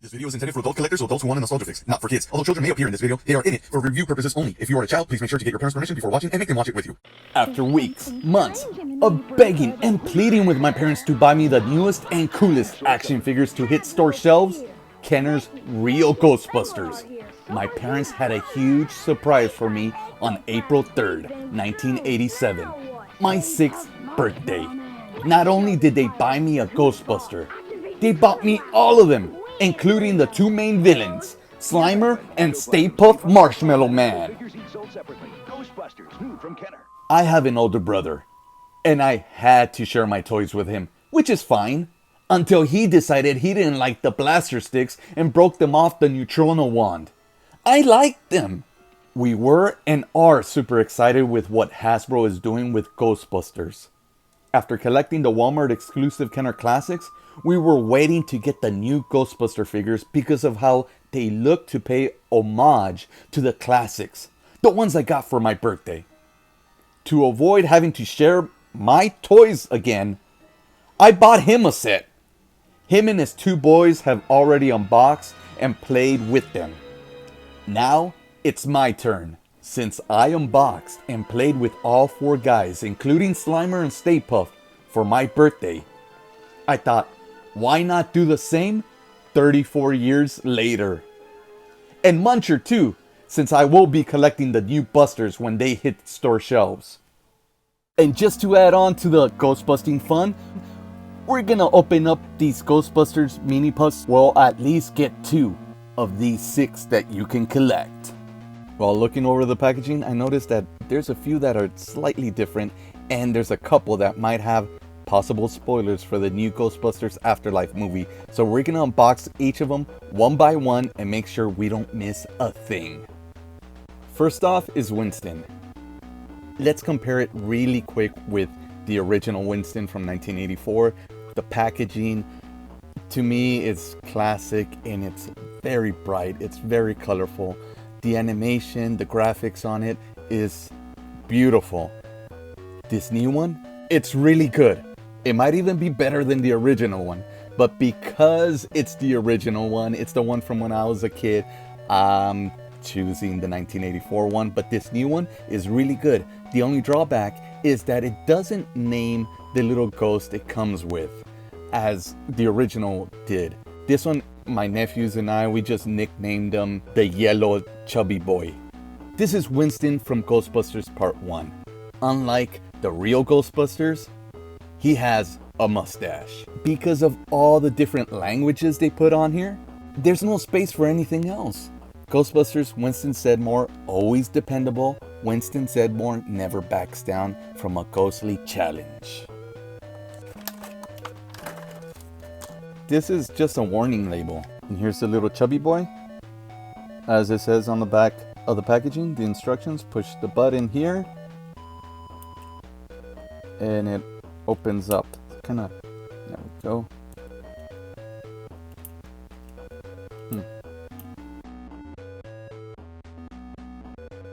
This video is intended for adult collectors or adults who want a nostalgia fix, not for kids. Although children may appear in this video, they are in it for review purposes only. If you are a child, please make sure to get your parents' permission before watching and make them watch it with you. After weeks, months of begging and pleading with my parents to buy me the newest and coolest action figures to hit store shelves, Kenner's Real Ghostbusters, my parents had a huge surprise for me on April 3rd, 1987, my 6th birthday. Not only did they buy me a Ghostbuster, they bought me all of them, including the two main villains, Slimer and Stay Puft Marshmallow Man. I have an older brother, and I had to share my toys with him, which is fine, until he decided he didn't like the blaster sticks and broke them off the neutrino wand. I liked them. We were and are super excited with what Hasbro is doing with Ghostbusters. After collecting the Walmart exclusive Kenner Classics, we were waiting to get the new Ghostbuster figures because of how they look to pay homage to the classics, the ones I got for my birthday. To avoid having to share my toys again, I bought him a set. Him and his two boys have already unboxed and played with them. Now it's my turn. Since I unboxed and played with all four guys, including Slimer and Stay Puft, for my birthday, I thought, why not do the same 34 years later? And Muncher too, since I will be collecting the new Busters when they hit store shelves. And just to add on to the Ghostbusting fun, we're gonna open up these Ghostbusters mini Pufts. We'll at least get 2 of these 6 that you can collect. While looking over the packaging, I noticed that there's a few that are slightly different, and there's a couple that might have possible spoilers for the new Ghostbusters Afterlife movie. So we're gonna unbox each of them one by one and make sure we don't miss a thing. First off is Winston. Let's compare it really quick with the original Winston from 1984. The packaging, to me, is classic and it's very bright, it's very colorful. The animation, the graphics on it is beautiful. This new one, it's really good. It might even be better than the original one. But because it's the original one, it's the one from when I was a kid, I'm choosing the 1984 one. But this new one is really good. The only drawback is that it doesn't name the little ghost it comes with, as the original did. This one, my nephews and I, we just nicknamed him the Yellow Chubby Boy. This is Winston from Ghostbusters Part 1. Unlike the real Ghostbusters, he has a mustache. Because of all the different languages they put on here, there's no space for anything else. Ghostbusters Winston Zeddemore, always dependable. Winston Zeddemore never backs down from a ghostly challenge. This is just a warning label. And here's the little chubby boy. As it says on the back of the packaging, the instructions, push the button here. And it opens up. There we go.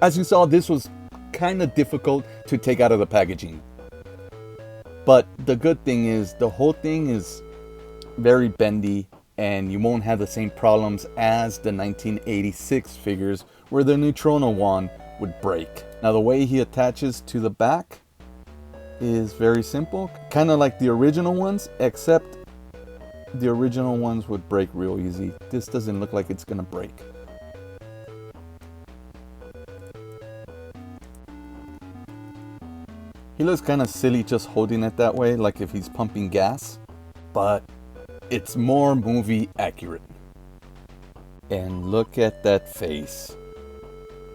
As you saw, this was kind of difficult to take out of the packaging. But the good thing is, the whole thing is very bendy and you won't have the same problems as the 1986 figures where the neutrino wand would break. Now the way he attaches to the back is very simple, kind of like the original ones, except the original ones would break real easy. This doesn't look like it's gonna break. He looks kind of silly just holding it that way, like if he's pumping gas, but it's more movie accurate. And look at that face.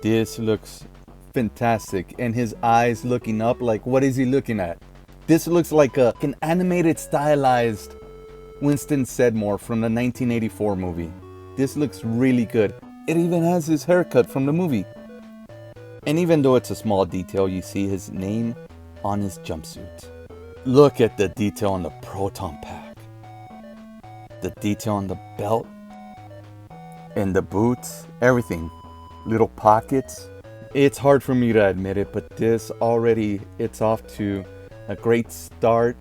This looks fantastic. And his eyes looking up, like what is he looking at? This looks like an animated stylized Winston Zeddemore from the 1984 movie. This looks really good. It even has his haircut from the movie. And even though it's a small detail, you see his name on his jumpsuit. Look at the detail on the proton pack. The detail on the belt and the boots, everything. Little pockets. It's hard for me to admit it, but this already, it's off to a great start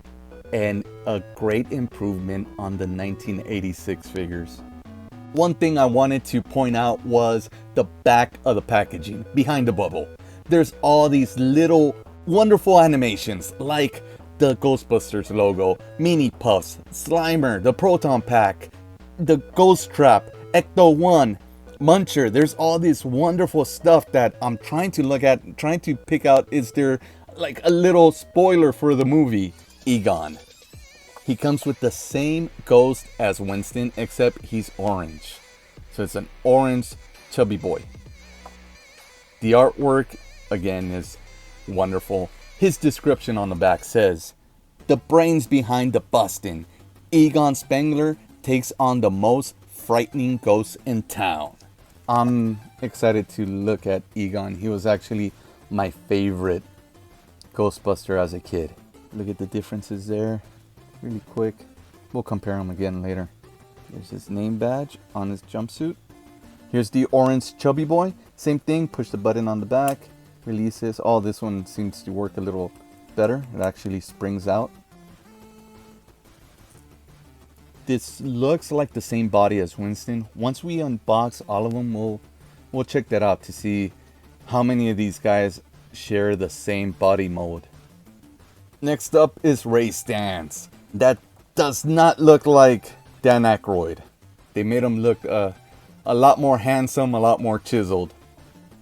and a great improvement on the 1986 figures. One thing I wanted to point out was the back of the packaging, behind the bubble. There's all these little wonderful animations like the Ghostbusters logo, mini puffs, Slimer, the proton pack, the ghost trap, Ecto 1, Muncher. There's all this wonderful stuff that I'm trying to look at, trying to pick out, is there like a little spoiler for the movie. Egon. He comes with the same ghost as Winston, except he's orange. So it's an orange chubby boy. The artwork, again, is wonderful. His description on the back says, "The brains behind the bustin', Egon Spengler takes on the most frightening ghost in town." I'm excited to look at Egon. He was actually my favorite Ghostbuster as a kid. Look at the differences there. Really quick. We'll compare them again later. Here's his name badge on his jumpsuit. Here's the orange chubby boy. Same thing. Push the button on the back. Releases. Oh, this one seems to work a little better. It actually springs out. This looks like the same body as Winston. Once we unbox all of them, we'll check that out to see how many of these guys share the same body mold. Next up is Ray STANTZ. That does not look like Dan Aykroyd. They made him look a lot more handsome, a lot more chiseled.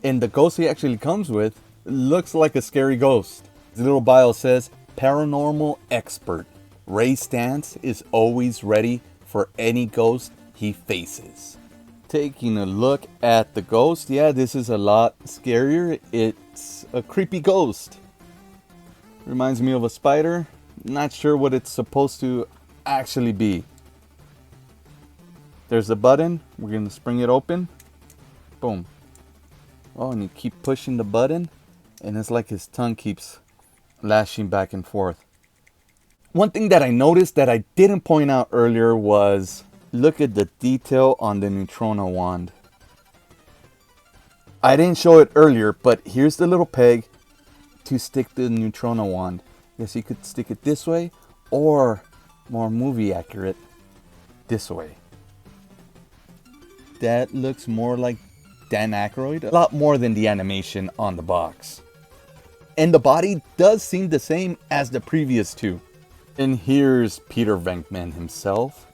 And the ghost he actually comes with looks like a scary ghost. His little bio says, "Paranormal expert. Ray STANTZ is always ready for any ghost he faces." Taking a look at the ghost, yeah, this is a lot scarier. It's a creepy ghost. Reminds me of a spider. Not sure what it's supposed to actually be. There's the button. We're going to spring it open. Boom. Oh, and you keep pushing the button, and it's like his tongue keeps lashing back and forth. One thing that I noticed that I didn't point out earlier was, look at the detail on the neutrino wand. I didn't show it earlier, but here's the little peg to stick the neutrino wand. Yes, you could stick it this way, or more movie accurate, this way. That looks more like Dan Aykroyd, a lot more than the animation on the box. And the body does seem the same as the previous two. And here's Peter Venkman himself.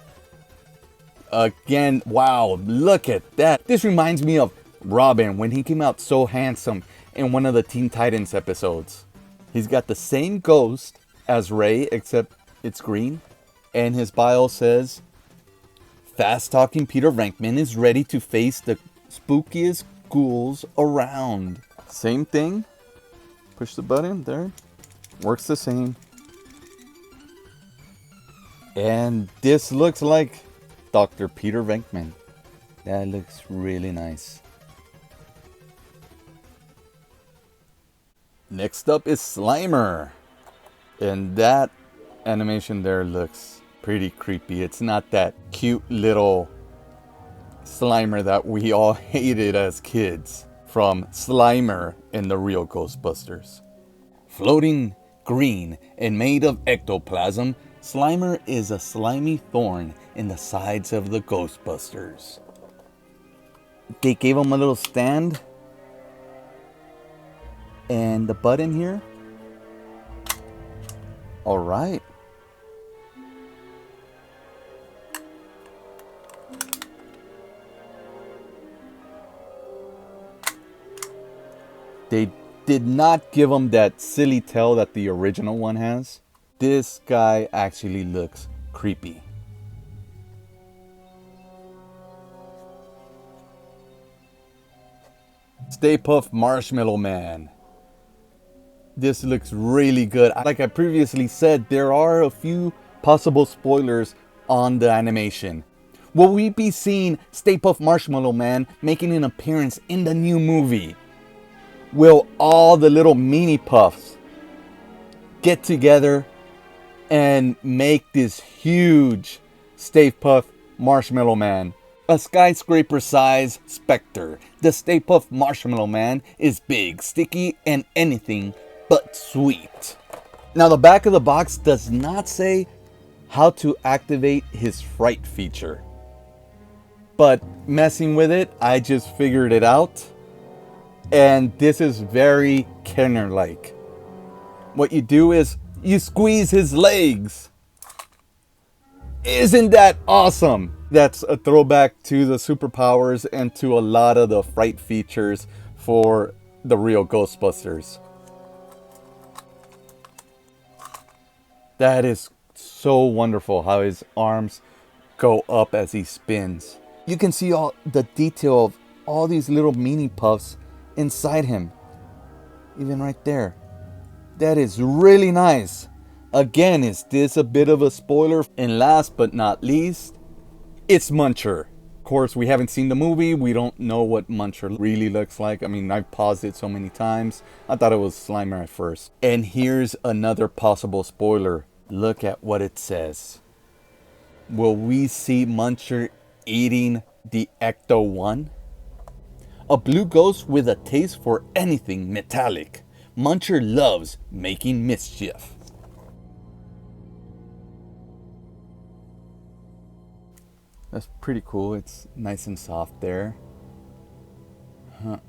Again, wow, look at that. This reminds me of Robin when he came out so handsome in one of the Teen Titans episodes. He's got the same ghost as Ray, except it's green. And his bio says, "Fast-talking Peter Venkman is ready to face the spookiest ghouls around." Same thing. Push the button there. Works the same. And this looks like Dr. Peter Venkman. That looks really nice. Next up is Slimer. And that animation there looks pretty creepy. It's not that cute little Slimer that we all hated as kids from Slimer in the Real Ghostbusters. Floating green and made of ectoplasm, Slimer is a slimy thorn in the sides of the Ghostbusters. They gave him a little stand. And the button here. Alright. They did not give him that silly tail that the original one has. This guy actually looks creepy. Stay Puft Marshmallow Man. This looks really good. Like I previously said, there are a few possible spoilers on the animation. Will we be seeing Stay Puft Marshmallow Man making an appearance in the new movie? Will all the little mini puffs get together and make this huge Stay Puft Marshmallow Man? A skyscraper-sized specter. The Stay Puft Marshmallow Man is big, sticky, and anything but sweet. Now the back of the box does not say how to activate his Frieght feature. But messing with it, I just figured it out. And this is very Kenner-like. What you do is you squeeze his legs. Isn't that awesome? That's a throwback to the superpowers and to a lot of the Frieght features for the Real Ghostbusters. That is so wonderful how his arms go up as he spins. You can see all the detail of all these little mini puffs inside him. Even right there. That is really nice. Again, is this a bit of a spoiler? And last but not least, it's Muncher. Of course, we haven't seen the movie. We don't know what Muncher really looks like. I mean, I've paused it so many times. I thought it was Slimer at first. And here's another possible spoiler. Look at what it says. Will we see Muncher eating the Ecto-1? A blue ghost with a taste for anything metallic. Muncher loves making mischief. That's pretty cool. It's nice and soft there.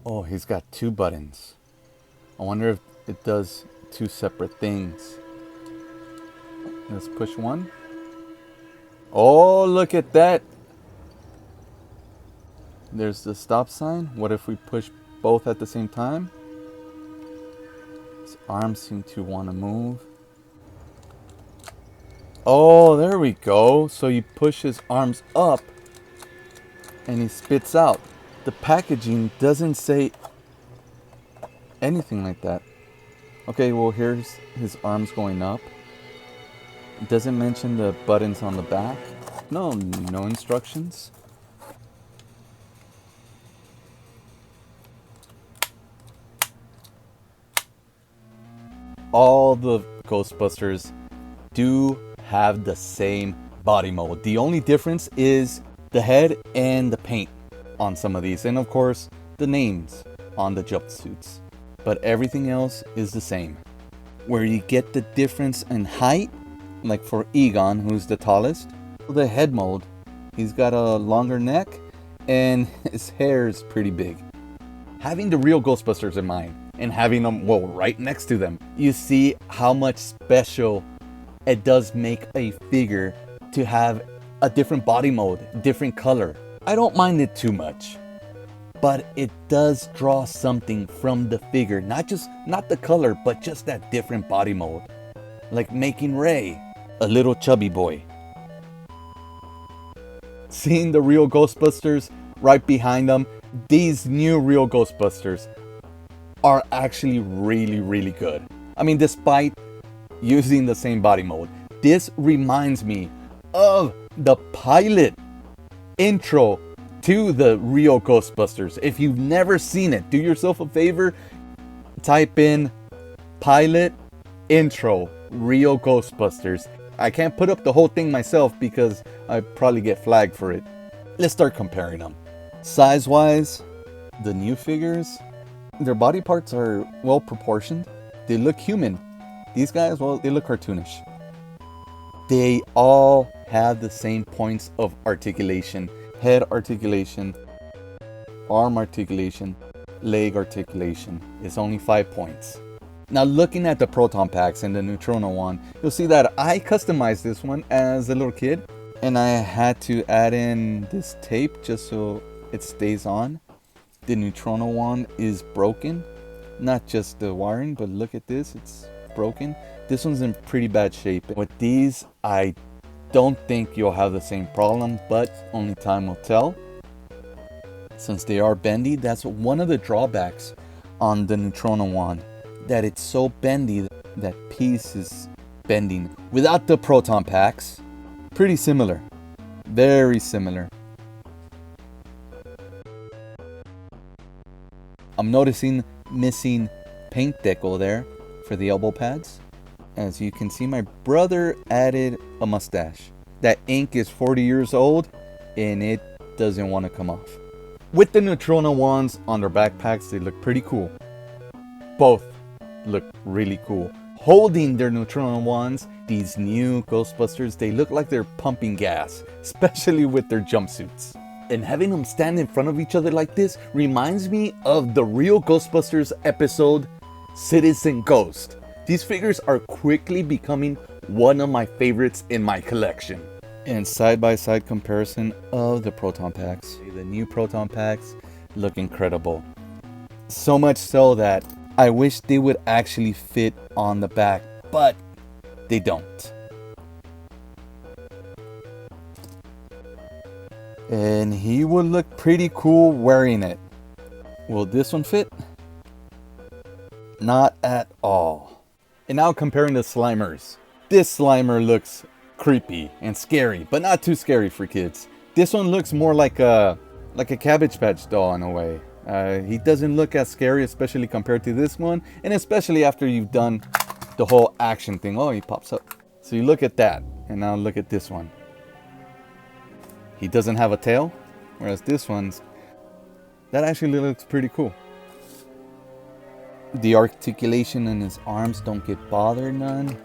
Oh, he's got 2 buttons. I wonder if it does 2 separate things. Let's push one. Oh, look at that. There's the stop sign. What if we push both at the same time? His arms seem to want to move. Oh, there we go. So you push his arms up and he spits out. The packaging doesn't say anything like that. Okay, well, here's his arms going up. It doesn't mention the buttons on the back. No instructions. All the Ghostbusters do have the same body mold. The only difference is the head and the paint on some of these, and of course the names on the jumpsuits. But everything else is the same. Where you get the difference in height, like for Egon, who's the tallest, the head mold, he's got a longer neck and his hair is pretty big. Having the Real Ghostbusters in mind and having them, well, right next to them, you see how much special it does make a figure to have a different body mold, different color. I don't mind it too much, but it does draw something from the figure, not the color, but just that different body mold. Like making Ray a little chubby boy. Seeing the Real Ghostbusters right behind them, these new Real Ghostbusters are actually really, really good. I mean, despite using the same body mold, this reminds me of the pilot intro to the Real Ghostbusters. If you've never seen it, do yourself a favor, type in pilot intro Real Ghostbusters. I can't put up the whole thing myself because I'd probably get flagged for it. Let's start comparing them. Size wise, the new figures, their body parts are well proportioned. They look human. These guys, well, they look cartoonish. They all have the same points of articulation. Head articulation, arm articulation, leg articulation. It's only 5 points. Now looking at the proton packs and the neutrino one, you'll see that I customized this one as a little kid. And I had to add in this tape just so it stays on. The neutrino one is broken. Not just the wiring, but look at this, it's broken. This one's in pretty bad shape. With these, I don't think you'll have the same problem, but only time will tell. Since they are bendy, that's one of the drawbacks on the neutrino one, that it's so bendy that piece is bending. Without the proton packs, pretty similar, very similar. I'm noticing missing paint decal there for the elbow pads. As you can see, my brother added a mustache. That ink is 40 years old and it doesn't want to come off. With the neutrino ones on their backpacks, they look pretty cool. Both look really cool. Holding their neutrino ones, these new Ghostbusters, they look like they're pumping gas, especially with their jumpsuits. And having them stand in front of each other like this reminds me of the Real Ghostbusters episode, Citizen Ghost. These figures are quickly becoming one of my favorites in my collection. And side-by-side comparison of the proton packs. The new proton packs look incredible. So much so that I wish they would actually fit on the back, but they don't. And he would look pretty cool wearing it. Will this one fit? Not at all. And now comparing the Slimers. This Slimer looks creepy and scary, but not too scary for kids. This one looks more like a Cabbage Patch doll in a way. He doesn't look as scary, especially compared to this one, and especially after you've done the whole action thing. Oh, he pops up. So you look at that, and now look at this one. He doesn't have a tail, whereas this one's, that actually looks pretty cool. The articulation in his arms don't get bothered none.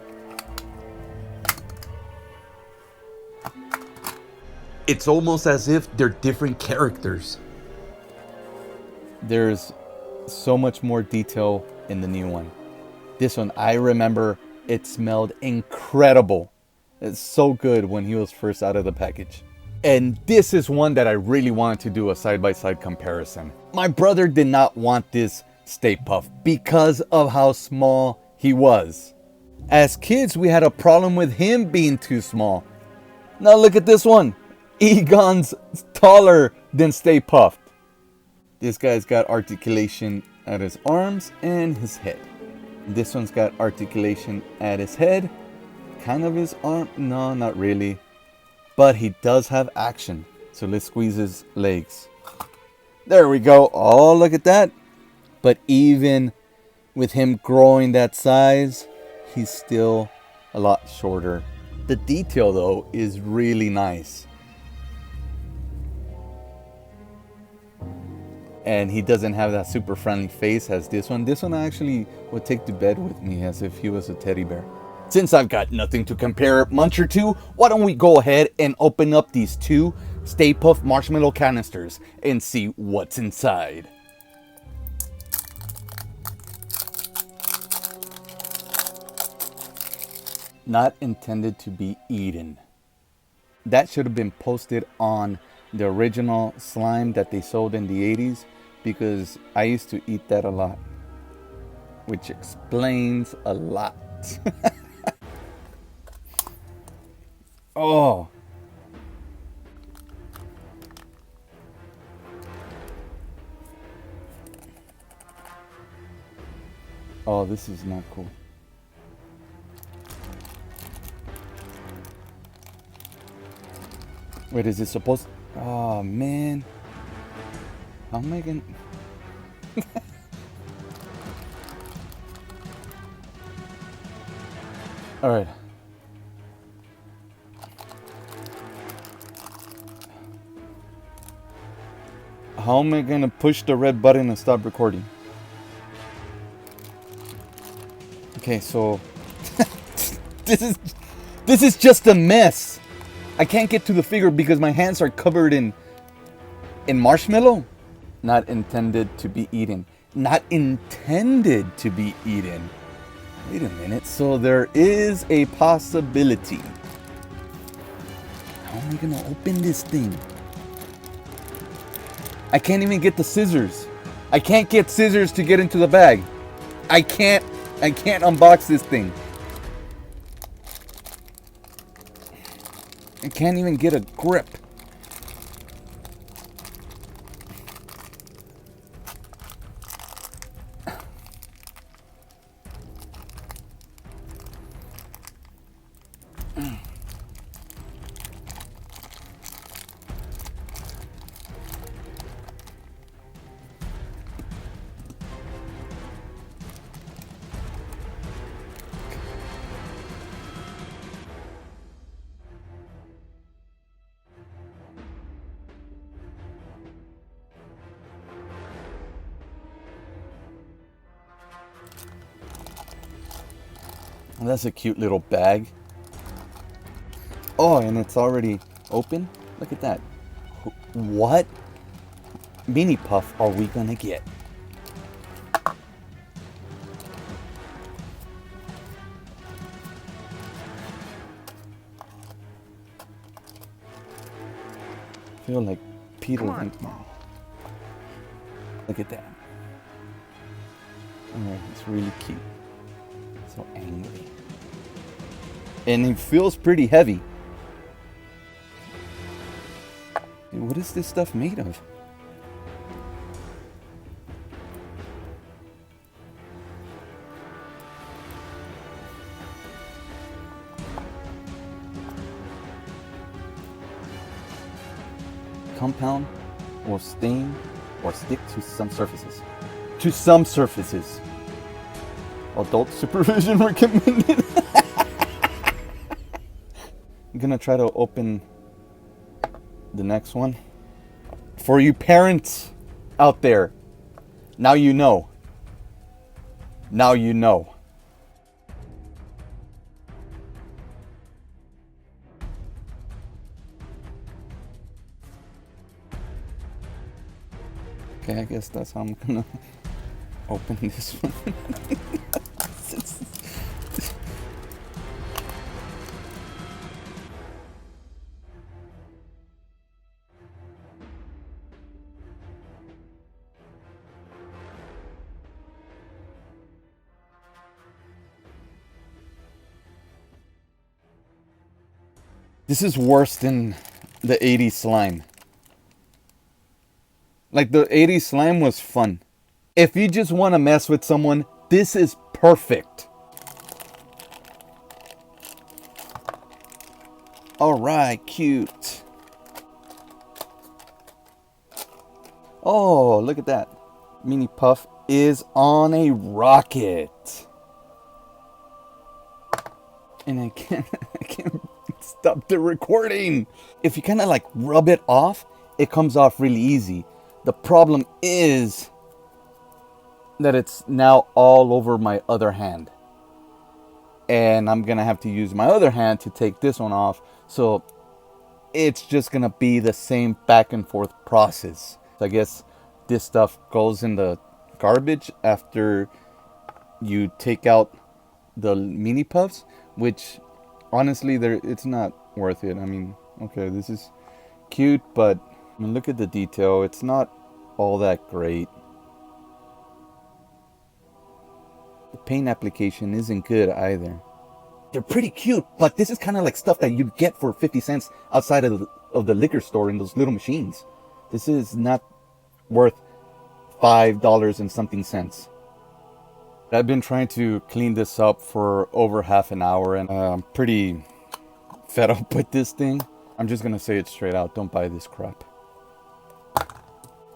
It's almost as if they're different characters. There's so much more detail in the new one. This one, I remember it smelled incredible. It's so good when he was first out of the package. And this is one that I really wanted to do a side-by-side comparison. My brother did not want this Stay Puft because of how small he was. As kids, we had a problem with him being too small. Now look at this one. Egon's taller than Stay Puft. This guy's got articulation at his arms and his head. This one's got articulation at his head. Kind of his arm. No, not really. But he does have action. So let's squeeze his legs. There we go. Oh, look at that. But even with him growing that size, he's still a lot shorter. The detail, though, is really nice. And he doesn't have that super friendly face as this one. This one I actually would take to bed with me as if he was a teddy bear. Since I've got nothing to compare Muncher to, why don't we go ahead and open up these two Stay Puft marshmallow canisters and see what's inside. Not intended to be eaten. That should have been posted on the original slime that they sold in the 80s, because I used to eat that a lot, which explains a lot. Oh. Oh, this is not cool. Wait, is it supposed? Oh man, how am I gonna? All right. How am I gonna push the red button and stop recording? Okay, so this is just a mess. I can't get to the figure because my hands are covered in marshmallow. Not intended to be eaten. Not intended to be eaten. Wait a minute. So there is a possibility. How am I gonna open this thing? I can't even get the scissors. I can't get scissors to get into the bag. I can't unbox this thing. I can't even get a grip. That's a cute little bag. Oh, and it's already open. Look at that. What mini puff are we gonna get? I feel like Peter Venkman. Look at that. Oh, he's really cute. So angry. And he feels pretty heavy. Dude, what is this stuff made of? Compound or stain or stick to some surfaces. To some surfaces. Adult supervision recommended. I'm gonna try to open the next one. For you parents out there, now you know. Now you know. Okay, I guess that's how I'm gonna open this one. This is worse than the 80s slime. Like, the 80s slime was fun. If you just want to mess with someone, this is perfect. Alright, cute. Oh, look at that. Mini Puff is on a rocket. And I can't stop the recording. If you kind of like rub it off, it comes off really easy. The problem is that it's now all over my other hand. And I'm going to have to use my other hand to take this one off. So it's just going to be the same back and forth process. I guess this stuff goes in the garbage after you take out the mini puffs, which honestly, it's not worth it. I mean, okay, this is cute, but I mean, look at the detail. It's not all that great. The paint application isn't good either. They're pretty cute, but this is kind of like stuff that you get for 50 cents outside of the liquor store in those little machines. This is not worth $5 and something cents. I've been trying to clean this up for over half an hour, and I'm pretty fed up with this thing. I'm just gonna say it straight out, don't buy this crap.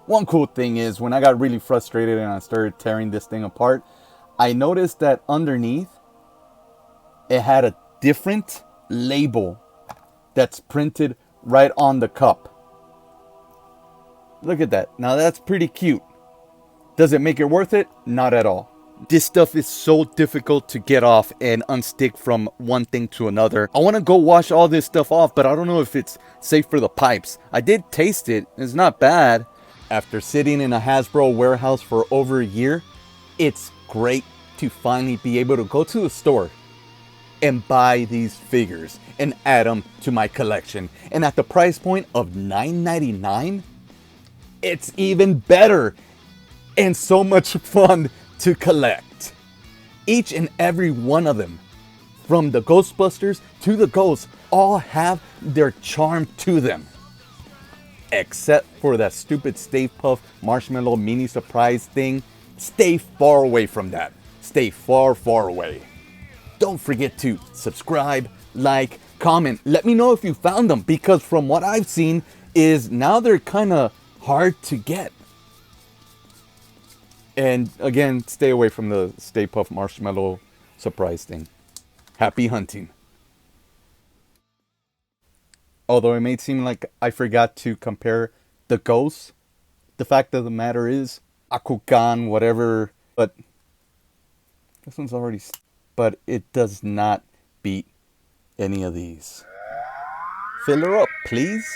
One cool thing is, when I got really frustrated and I started tearing this thing apart, I noticed that underneath it had a different label that's printed right on the cup. Look at that. Now that's pretty cute. Does it make it worth it? Not at all. This stuff is so difficult to get off and unstick from one thing to another. I want to go wash all this stuff off, but I don't know if it's safe for the pipes. I did taste it. It's not bad. After sitting in a Hasbro warehouse for over a year, it's great to finally be able to go to the store and buy these figures and add them to my collection. And at the price point of $9.99, it's even better and so much fun to collect. Each and every one of them, from the Ghostbusters to the Ghosts, all have their charm to them. Except for that stupid Stay Puft Marshmallow mini surprise thing. Stay far away from that. Stay far, far away. Don't forget to subscribe, like, comment. Let me know if you found them, because from what I've seen is now they're kind of hard to get. And again, stay away from the Stay Puft Marshmallow surprise thing. Happy hunting. Although it may seem like I forgot to compare the ghosts, the fact of the matter is, Akukan, whatever, but this one's already, but it does not beat any of these. Fill her up, please.